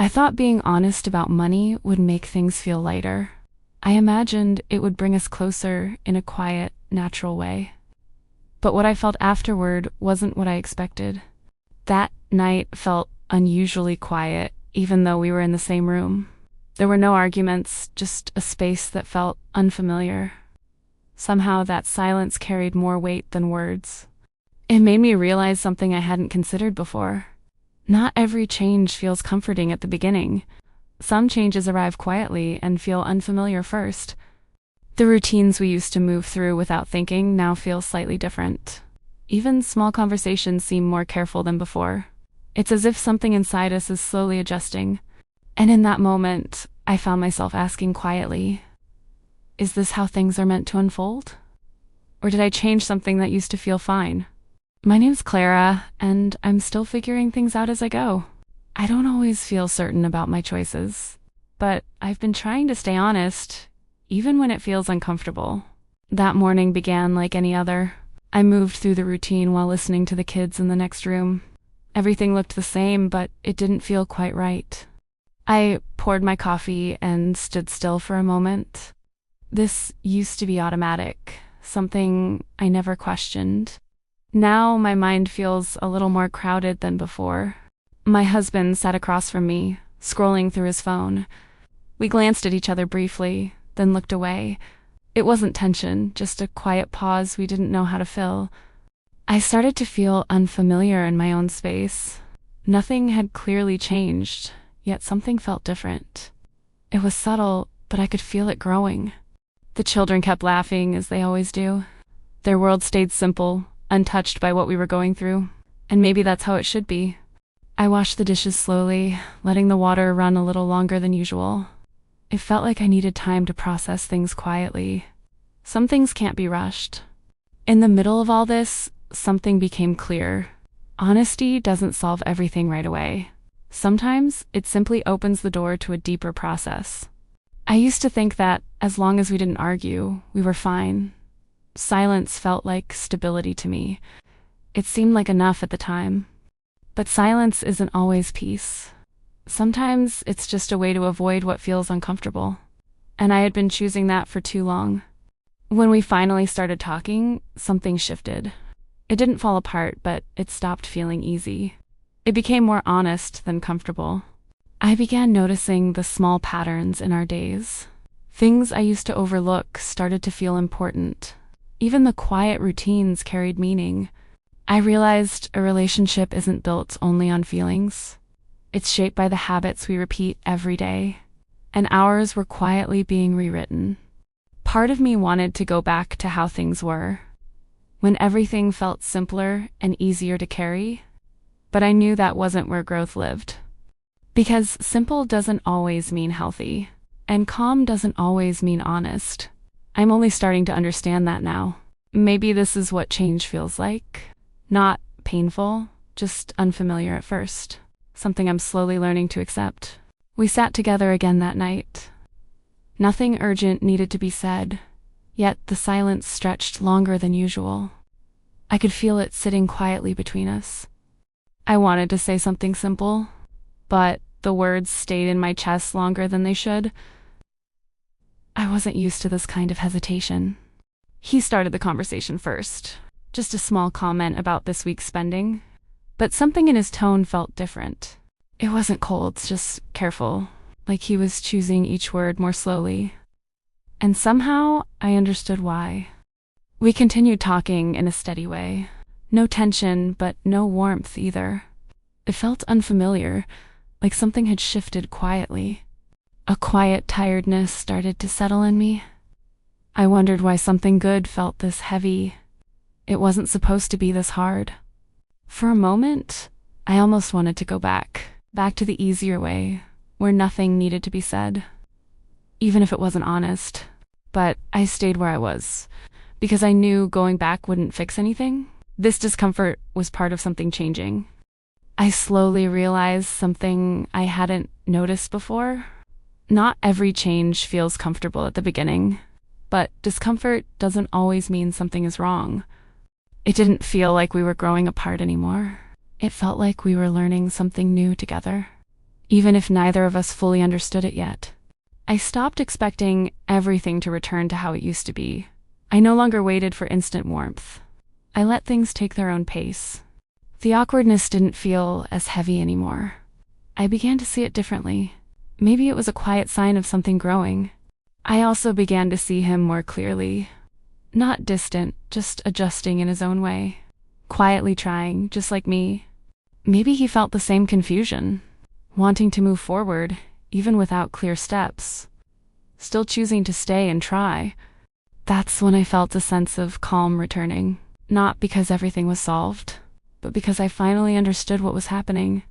I thought being honest about money would make things feel lighter. I imagined it would bring us closer in a quiet, natural way. But what I felt afterward wasn't what I expected. That night felt unusually quiet, even though we were in the same room. There were no arguments, just a space that felt unfamiliar. Somehow that silence carried more weight than words. It made me realize something I hadn't considered before. Not every change feels comforting at the beginning. Some changes arrive quietly and feel unfamiliar first. The routines we used to move through without thinking now feel slightly different. Even small conversations seem more careful than before. It's as if something inside us is slowly adjusting. And in that moment, I found myself asking quietly, is this how things are meant to unfold? Or did I change something that used to feel fine? My name's Clara, and I'm still figuring things out as I go. I don't always feel certain about my choices, but I've been trying to stay honest, even when it feels uncomfortable. That morning began like any other. I moved through the routine while listening to the kids in the next room. Everything looked the same, but it didn't feel quite right. I poured my coffee and stood still for a moment. This used to be automatic, something I never questioned. Now my mind feels a little more crowded than before. My husband sat across from me, scrolling through his phone. We glanced at each other briefly, then looked away. It wasn't tension, just a quiet pause we didn't know how to fill. I started to feel unfamiliar in my own space. Nothing had clearly changed, yet something felt different. It was subtle, but I could feel it growing. The children kept laughing, as they always do. Their world stayed simple, untouched by what we were going through, and maybe that's how it should be. I washed the dishes slowly, letting the water run a little longer than usual. It felt like I needed time to process things quietly. Some things can't be rushed. In the middle of all this, something became clear. Honesty doesn't solve everything right away. Sometimes it simply opens the door to a deeper process. I used to think that as long as we didn't argue, we were fine. Silence felt like stability to me. It seemed like enough at the time. But silence isn't always peace. Sometimes it's just a way to avoid what feels uncomfortable. And I had been choosing that for too long. When we finally started talking, something shifted. It didn't fall apart, but it stopped feeling easy. It became more honest than comfortable. I began noticing the small patterns in our days. Things I used to overlook started to feel important. Even the quiet routines carried meaning. I realized a relationship isn't built only on feelings. It's shaped by the habits we repeat every day. And ours were quietly being rewritten. Part of me wanted to go back to how things were, when everything felt simpler and easier to carry. But I knew that wasn't where growth lived. Because simple doesn't always mean healthy, and calm doesn't always mean honest. I'm only starting to understand that now. Maybe this is what change feels like. Not painful, just unfamiliar at first. Something I'm slowly learning to accept. We sat together again that night. Nothing urgent needed to be said, yet the silence stretched longer than usual. I could feel it sitting quietly between us. I wanted to say something simple, but the words stayed in my chest longer than they should. I wasn't used to this kind of hesitation. He started the conversation first, just a small comment about this week's spending, but something in his tone felt different. It wasn't cold, just careful, like he was choosing each word more slowly. And somehow I understood why. We continued talking in a steady way. No tension, but no warmth either. It felt unfamiliar, like something had shifted quietly. A quiet tiredness started to settle in me. I wondered why something good felt this heavy. It wasn't supposed to be this hard. For a moment, I almost wanted to go back to the easier way, where nothing needed to be said, even if it wasn't honest. But I stayed where I was, because I knew going back wouldn't fix anything. This discomfort was part of something changing. I slowly realized something I hadn't noticed before. Not every change feels comfortable at the beginning, but discomfort doesn't always mean something is wrong. It didn't feel like we were growing apart anymore. It felt like we were learning something new together. even if neither of us fully understood it yet. I stopped expecting everything to return to how it used to be. I no longer waited for instant warmth. I let things take their own pace. The awkwardness didn't feel as heavy anymore. I began to see it differently. Maybe it was a quiet sign of something growing. I also began to see him more clearly. Not distant, just adjusting in his own way. Quietly trying, just like me. Maybe he felt the same confusion, wanting to move forward, even without clear steps. Still choosing to stay and try. That's when I felt a sense of calm returning. Not because everything was solved, but because I finally understood what was happening.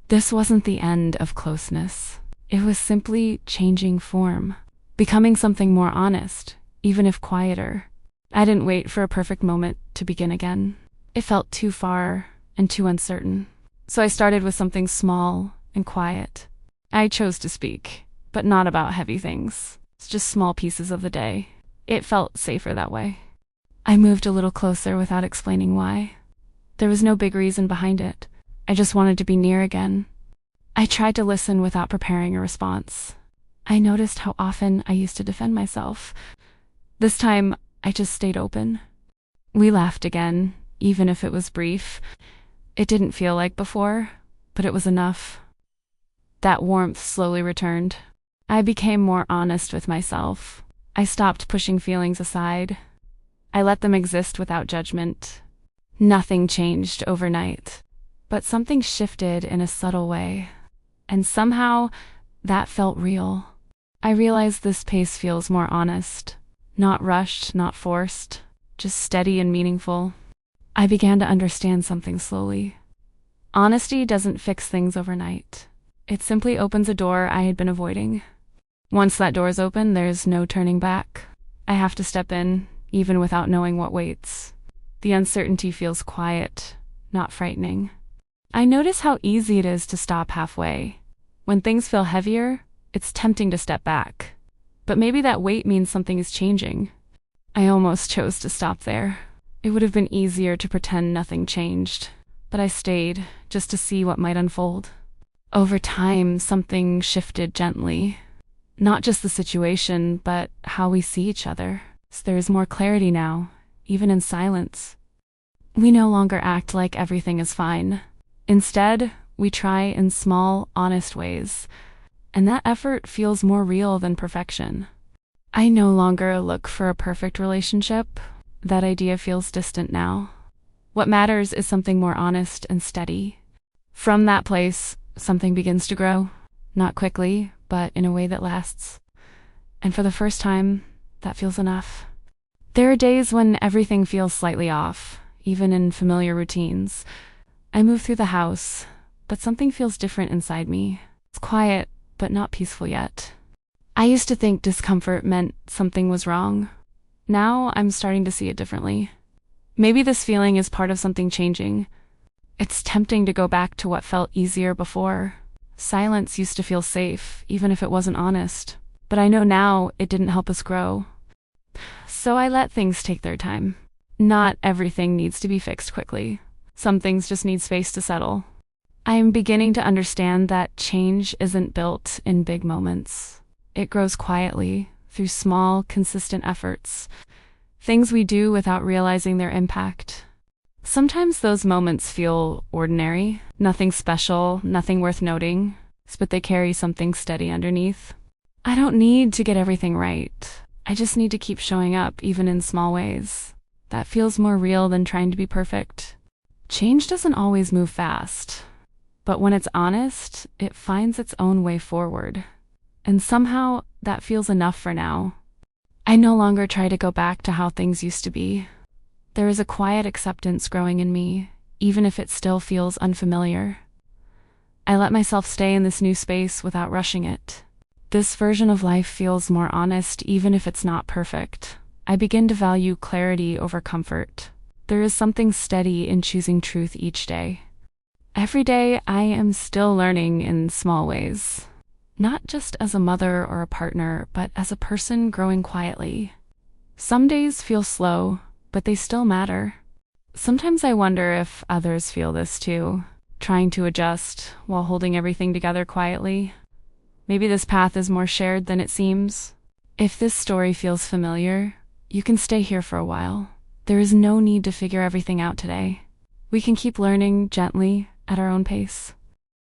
This wasn't the end of closeness. It was simply changing form, becoming something more honest, even if quieter. I didn't wait for a perfect moment to begin again. It felt too far and too uncertain. So I started with something small and quiet. I chose to speak, but not about heavy things. It's just small pieces of the day. It felt safer that way. I moved a little closer without explaining why. There was no big reason behind it. I just wanted to be near again. I tried to listen without preparing a response. I noticed how often I used to defend myself. This time, I just stayed open. We laughed again, even if it was brief. It didn't feel like before, but it was enough. That warmth slowly returned. I became more honest with myself. I stopped pushing feelings aside. I let them exist without judgment. Nothing changed overnight, but something shifted in a subtle way. And somehow, that felt real. I realized this pace feels more honest. Not rushed, not forced, just steady and meaningful. I began to understand something slowly. Honesty doesn't fix things overnight. It simply opens a door I had been avoiding. Once that door is open, there's no turning back. I have to step in, even without knowing what waits. The uncertainty feels quiet, not frightening. I notice how easy it is to stop halfway. When things feel heavier, it's tempting to step back. But maybe that weight means something is changing. I almost chose to stop there. It would have been easier to pretend nothing changed, but I stayed just to see what might unfold. Over time, something shifted gently. Not just the situation, but how we see each other. So there is more clarity now, even in silence. We no longer act like everything is fine. Instead, we try in small, honest ways, and that effort feels more real than perfection. I no longer look for a perfect relationship. That idea feels distant now. What matters is something more honest and steady. From that place, something begins to grow. Not quickly, but in a way that lasts. And for the first time, that feels enough. There are days when everything feels slightly off, even in familiar routines. I move through the house, but something feels different inside me. It's quiet, but not peaceful yet. I used to think discomfort meant something was wrong. Now I'm starting to see it differently. Maybe this feeling is part of something changing. It's tempting to go back to what felt easier before. Silence used to feel safe, even if it wasn't honest. But I know now it didn't help us grow. So I let things take their time. Not everything needs to be fixed quickly. Some things just need space to settle. I am beginning to understand that change isn't built in big moments. It grows quietly, through small, consistent efforts. Things we do without realizing their impact. Sometimes those moments feel ordinary, nothing special, nothing worth noting, but they carry something steady underneath. I don't need to get everything right. I just need to keep showing up, even in small ways. That feels more real than trying to be perfect. Change doesn't always move fast, but when it's honest, it finds its own way forward. And somehow, that feels enough for now. I no longer try to go back to how things used to be. There is a quiet acceptance growing in me, even if it still feels unfamiliar. I let myself stay in this new space without rushing it. This version of life feels more honest, even if it's not perfect. I begin to value clarity over comfort. There is something steady in choosing truth each day. Every day, I am still learning in small ways. Not just as a mother or a partner, but as a person growing quietly. Some days feel slow, but they still matter. Sometimes I wonder if others feel this too. trying to adjust while holding everything together quietly. Maybe this path is more shared than it seems. If this story feels familiar, you can stay here for a while. There is no need to figure everything out today. We can keep learning gently at our own pace.